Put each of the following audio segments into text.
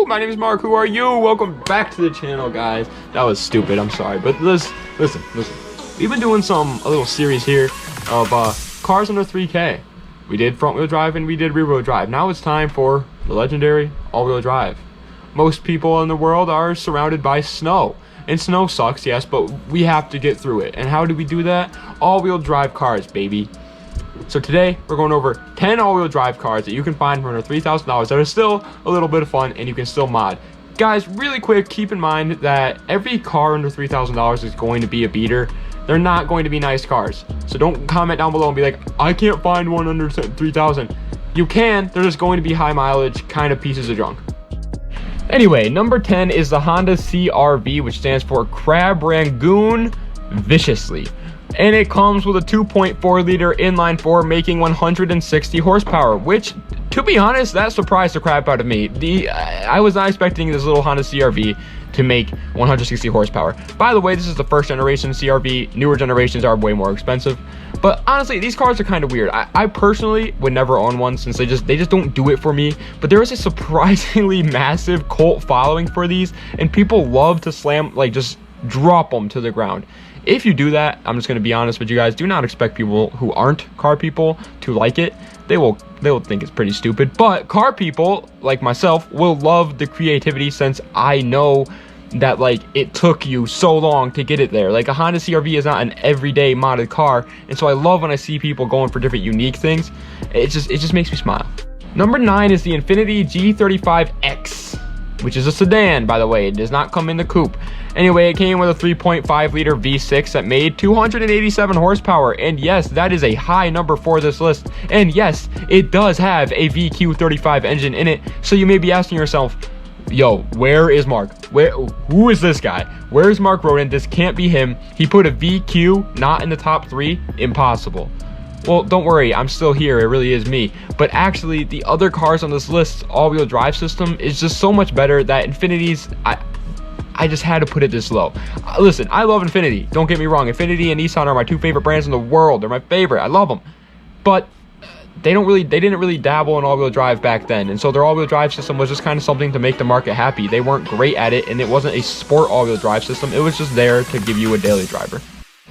My name is Mark. Who are you? Welcome back to the channel, guys. That was stupid. I'm sorry, but listen. We've been doing a little series here of cars under 3K. We did front wheel drive and we did rear wheel drive. Now it's time for the legendary all wheel drive. Most people in the world are surrounded by snow, and snow sucks, yes, but we have to get through it. And how do we do that? All wheel drive cars, baby. So today we're going over 10 all-wheel drive cars that you can find for under $3,000 that are still a little bit of fun and you can still mod. Guys, really quick, keep in mind that every car under $3,000 is going to be a beater. They're not going to be nice cars. So don't comment down below and be like, I can't find one under $3,000. You can, they're just going to be high mileage kind of pieces of junk. Anyway, number 10 is the Honda CR-V, which stands for Crab Rangoon Viciously. And it comes with a 2.4 liter inline 4 making 160 horsepower, which, to be honest, that surprised the crap out of me. I was not expecting this little Honda CR-V to make 160 horsepower. By the way, this is the first generation CR-V. Newer generations are way more expensive. But honestly, these cars are kind of weird. I personally would never own one since they just don't do it for me. But there is a surprisingly massive cult following for these, and people love to slam, like, just drop them to the ground. If you do that, I'm just going to be honest with you guys, do not expect people who aren't car people to like it. They will think it's pretty stupid, but car people like myself will love the creativity, since I know that, like, it took you so long to get it there. Like, a Honda CR-V is not an everyday modded car, and so I love when I see people going for different unique things. It just makes me smile. Number 9 is the Infiniti G35X, which is a sedan, by the way. It does not come in the coupe. Anyway, it came with a 3.5 liter V6 that made 287 horsepower. And yes, that is a high number for this list. And yes, it does have a VQ35 engine in it. So you may be asking yourself, yo, where is Mark? Who is this guy? Where's Mark Roden? This can't be him. He put a VQ not in the top 3. Impossible. Well, don't worry, I'm still here. It really is me. But actually, the other cars on this list, all-wheel drive system, is just so much better that Infiniti's, I just had to put it this low. Listen, I love Infiniti. Don't get me wrong. Infiniti and Nissan are my two favorite brands in the world. They're my favorite. I love them. But they didn't really dabble in all-wheel drive back then. And so their all-wheel drive system was just kind of something to make the market happy. They weren't great at it, and it wasn't a sport all-wheel drive system. It was just there to give you a daily driver.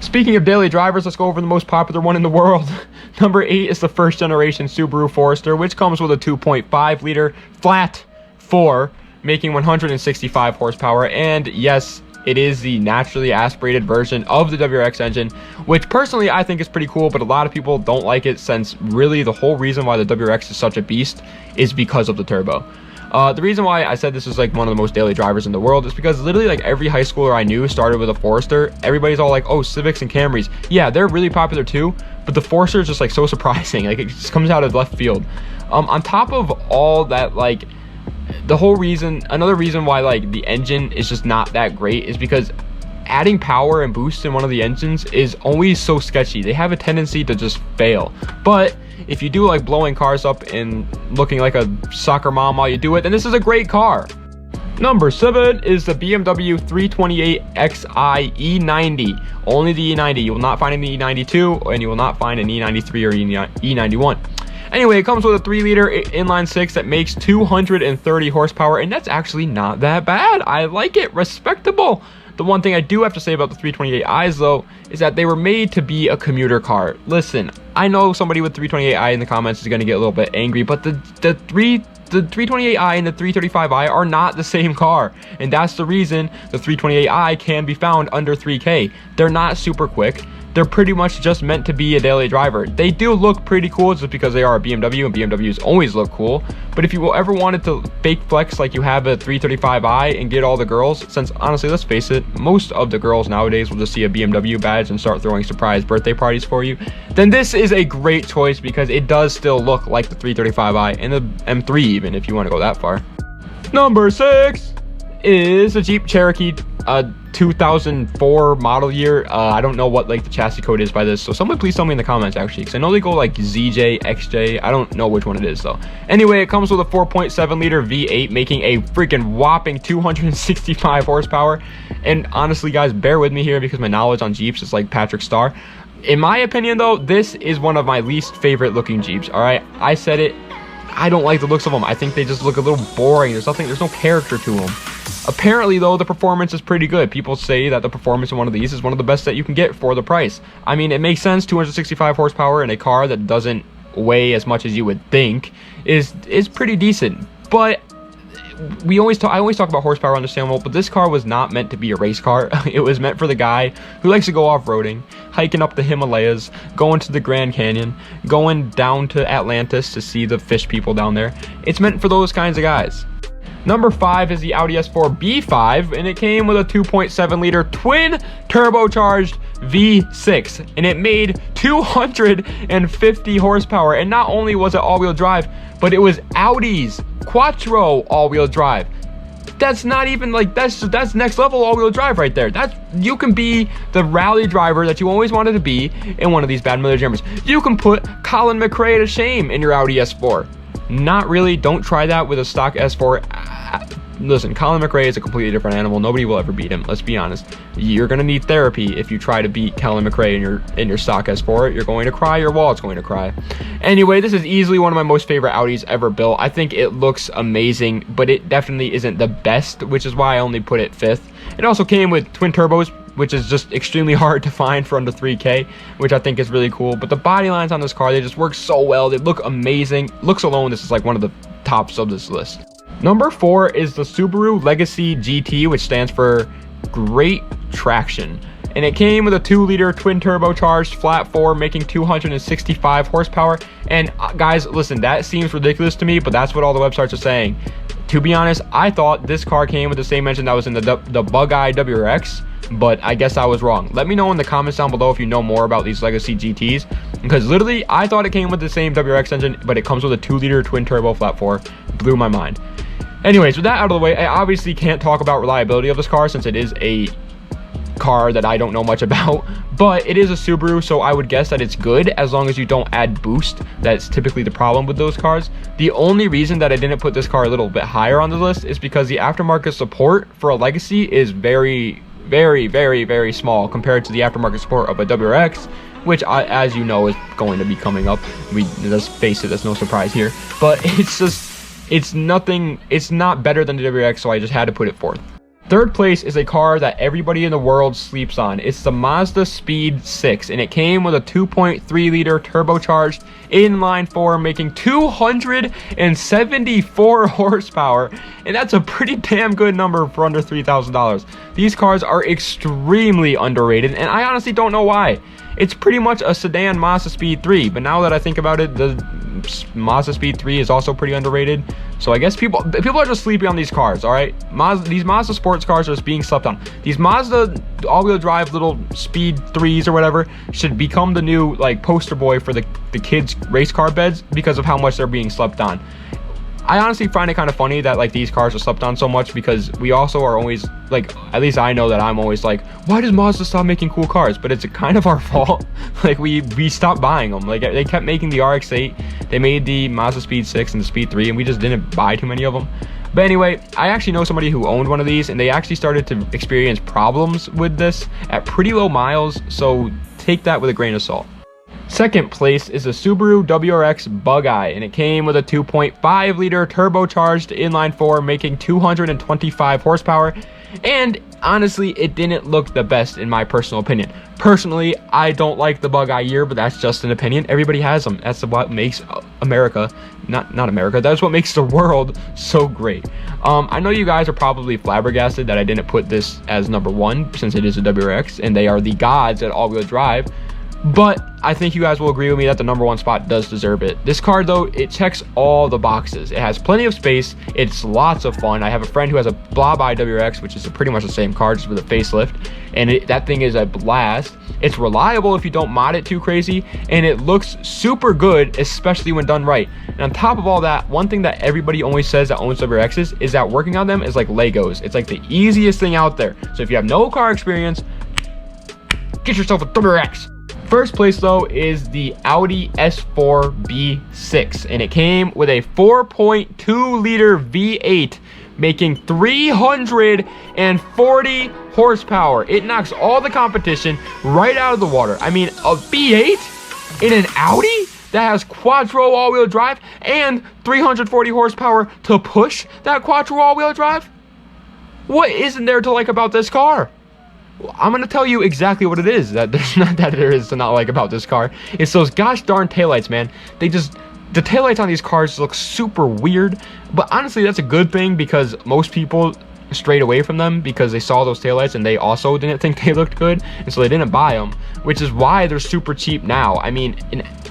Speaking of daily drivers, let's go over the most popular one in the world. Number 8 is the first generation Subaru Forester, which comes with a 2.5 liter flat 4, making 165 horsepower. And yes, it is the naturally aspirated version of the WRX engine, which personally I think is pretty cool, but a lot of people don't like it, since really the whole reason why the WRX is such a beast is because of the turbo. The reason why I said this is like one of the most daily drivers in the world is because literally like every high schooler I knew started with a Forester. Everybody's all like, oh, Civics and Camrys. Yeah, they're really popular too, but the Forester is just like so surprising. Like, it just comes out of left field. On top of all that, like, another reason why like the engine is just not that great is because adding power and boost in one of the engines is always so sketchy. They have a tendency to just fail. But if you do like blowing cars up and looking like a soccer mom while you do it, then this is a great car. Number 7 is the BMW 328xi E90. Only the E90. You will not find an E92, and you will not find an E93 or E91. Anyway, it comes with a 3 liter inline 6 that makes 230 horsepower, and that's actually not that bad. I like it. Respectable. The one thing I do have to say about the 328i's, though, is that they were made to be a commuter car. Listen, I know somebody with 328i in the comments is going to get a little bit angry, but the 328i and the 335i are not the same car. And that's the reason the 328i can be found under 3K. They're not super quick. They're pretty much just meant to be a daily driver. They do look pretty cool just because they are a BMW, and BMWs always look cool. But if you ever wanted to fake flex like you have a 335i and get all the girls, since honestly, let's face it, most of the girls nowadays will just see a BMW badge and start throwing surprise birthday parties for you, then this is a great choice because it does still look like the 335i and the M3 even, if you want to go that far. Number 6 is a Jeep Cherokee 2004 model year. I don't know what like the chassis code is by this, so someone please tell me in the comments actually, because I know they go like ZJ, XJ. I don't know which one it is though. Anyway, it comes with a 4.7 liter V8 making a freaking whopping 265 horsepower. And honestly guys, bear with me here because my knowledge on Jeeps is like Patrick Star. In my opinion though, this is one of my least favorite looking Jeeps. All right, I said it I don't like the looks of them. I think they just look a little boring. There's no character to them. Apparently, though, the performance is pretty good. People say that the performance in one of these is one of the best that you can get for the price. I mean, it makes sense. 265 horsepower in a car that doesn't weigh as much as you would think is pretty decent. But I always talk about horsepower, understandable, but this car was not meant to be a race car. It was meant for the guy who likes to go off-roading, hiking up the Himalayas, going to the Grand Canyon, going down to Atlantis to see the fish people down there. It's meant for those kinds of guys. Number 5 is the Audi S4 B5, and it came with a 2.7 liter twin turbocharged V6, and it made 250 horsepower. And not only was it all-wheel drive, but it was Audi's Quattro all-wheel drive. That's not even like, that's next level all-wheel drive right there. You can be the rally driver that you always wanted to be in one of these bad Miller Jammers. You can put Colin McRae to shame in your Audi S4. Not really. Don't try that with a stock S4. Listen, Colin McRae is a completely different animal. Nobody will ever beat him. Let's be honest. You're gonna need therapy if you try to beat Colin McRae in your stock S4. You're going to cry. Your wallet's going to cry. Anyway, this is easily one of my most favorite Audis ever built. I think it looks amazing, but it definitely isn't the best, which is why I only put it 5th. It also came with twin turbos, which is just extremely hard to find for under 3K, which I think is really cool. But the body lines on this car, they just work so well. They look amazing. Looks alone, this is like one of the tops of this list. Number 4 is the Subaru Legacy GT, which stands for Great Traction. And it came with a 2-liter twin turbocharged flat 4, making 265 horsepower. And guys, listen, that seems ridiculous to me, but that's what all the websites are saying. To be honest, I thought this car came with the same engine that was in the Bugeye WRX, but I guess I was wrong. Let me know in the comments down below if you know more about these Legacy GTs, because literally I thought it came with the same WRX engine, but it comes with a 2-liter twin turbo flat 4. Blew my mind. Anyways, with that out of the way, I obviously can't talk about reliability of this car since it is a car that I don't know much about, but it is a Subaru, so I would guess that it's good as long as you don't add boost. That's typically the problem with those cars. The only reason that I didn't put this car a little bit higher on the list is because the aftermarket support for a Legacy is very, very, very, very small compared to the aftermarket support of a WRX, which as you know is going to be coming up. Let's face it, that's no surprise here, but it's not better than the WRX, so I just had to put it 4th. 3rd place is a car that everybody in the world sleeps on. It's the MazdaSpeed 6, and it came with a 2.3 liter turbocharged inline 4, making 274 horsepower, and that's a pretty damn good number for under $3,000. These cars are extremely underrated, and I honestly don't know why. It's pretty much a sedan MazdaSpeed 3, but now that I think about it, the MazdaSpeed 3 is also pretty underrated. So I guess people are just sleeping on these cars, all right? These Mazda sports cars are just being slept on. These Mazda all-wheel drive little Speed 3s or whatever should become the new like poster boy for the kids' race car beds because of how much they're being slept on. I honestly find it kind of funny that like these cars are slept on so much, because we also are always like, at least I know that I'm always like, why does Mazda stop making cool cars? But it's kind of our fault. Like we stopped buying them. Like they kept making the RX-8, they made the MazdaSpeed 6 and the Speed 3, and we just didn't buy too many of them. But anyway, I actually know somebody who owned one of these, and they actually started to experience problems with this at pretty low miles, so take that with a grain of salt. 2nd place is the Subaru WRX Bugeye, and it came with a 2.5 liter turbocharged inline 4, making 225 horsepower. And honestly, it didn't look the best in my personal opinion. Personally, I don't like the Bugeye year, but that's just an opinion. Everybody has them. That's what makes America, not America, that's what makes the world so great. I know you guys are probably flabbergasted that I didn't put this as number 1 since it is a WRX, and they are the gods at all-wheel drive. But I think you guys will agree with me that the number 1 spot does deserve it. This car, though, it checks all the boxes. It has plenty of space. It's lots of fun. I have a friend who has a Bugeye WRX, which is pretty much the same car, just with a facelift. And that thing is a blast. It's reliable if you don't mod it too crazy. And it looks super good, especially when done right. And on top of all that, one thing that everybody always says that owns WRXs is that working on them is like Legos. It's like the easiest thing out there. So if you have no car experience, get yourself a WRX. 1st place though is the Audi S4 B6, and it came with a 4.2 liter V8, making 340 horsepower. It knocks all the competition right out of the water. I mean, a V8 in an Audi? that has quattro all-wheel drive and 340 horsepower to push that quattro all-wheel drive? What isn't there to like about this car? Well, I'm gonna tell you exactly what it is that there is to not like about this car. It's those gosh darn taillights, man. The taillights on these cars look super weird, but honestly that's a good thing because most people strayed away from them because they saw those taillights and they also didn't think they looked good, and so they didn't buy them, which is why they're super cheap now. I mean,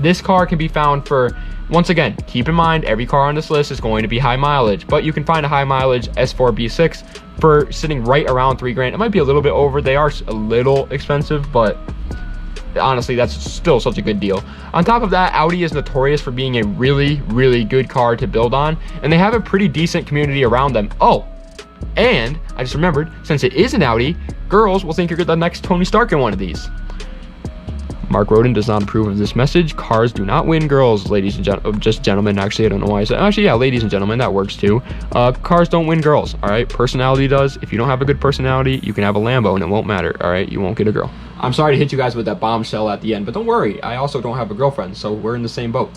this car can be found for, once again, keep in mind every car on this list is going to be high mileage, but you can find a high mileage S4 B6 for sitting right around $3,000. It might be a little bit over, they are a little expensive, but honestly that's still such a good deal. On top of that, Audi is notorious for being a really good car to build on, and they have a pretty decent community around them. Oh, and I just remembered, since it is an Audi, girls will think you're the next Tony Stark in one of these. Mark Roden does not approve of this message. Cars do not win girls, ladies and gentlemen. Just gentlemen, actually, I don't know why I said. Actually, yeah, ladies and gentlemen, that works too. Cars don't win girls, all right? Personality does. If you don't have a good personality, you can have a Lambo and it won't matter, all right? You won't get a girl. I'm sorry to hit you guys with that bombshell at the end, but don't worry. I also don't have a girlfriend, so we're in the same boat.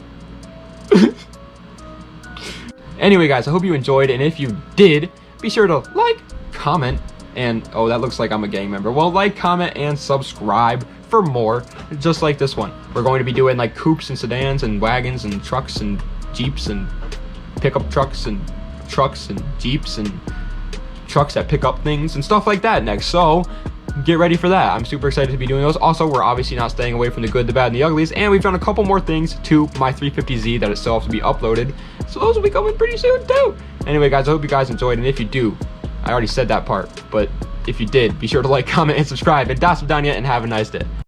Anyway, guys, I hope you enjoyed, and if you did, be sure to like, comment, and oh, that looks like I'm a gang member. Well, like, comment, and subscribe for more just like this one. We're going to be doing like coupes and sedans and wagons and trucks and jeeps and pickup trucks and jeeps and trucks that pick up things and stuff like that next. So get ready for that. I'm super excited to be doing those. Also, we're obviously not staying away from the good, the bad, and the uglies, and we've done a couple more things to my 350Z that still have to be uploaded, so those will be coming pretty soon too. Anyway, guys, I hope you guys enjoyed, and if you do, I already said that part, but if you did, be sure to like, comment, and subscribe, and das vidania, and have a nice day.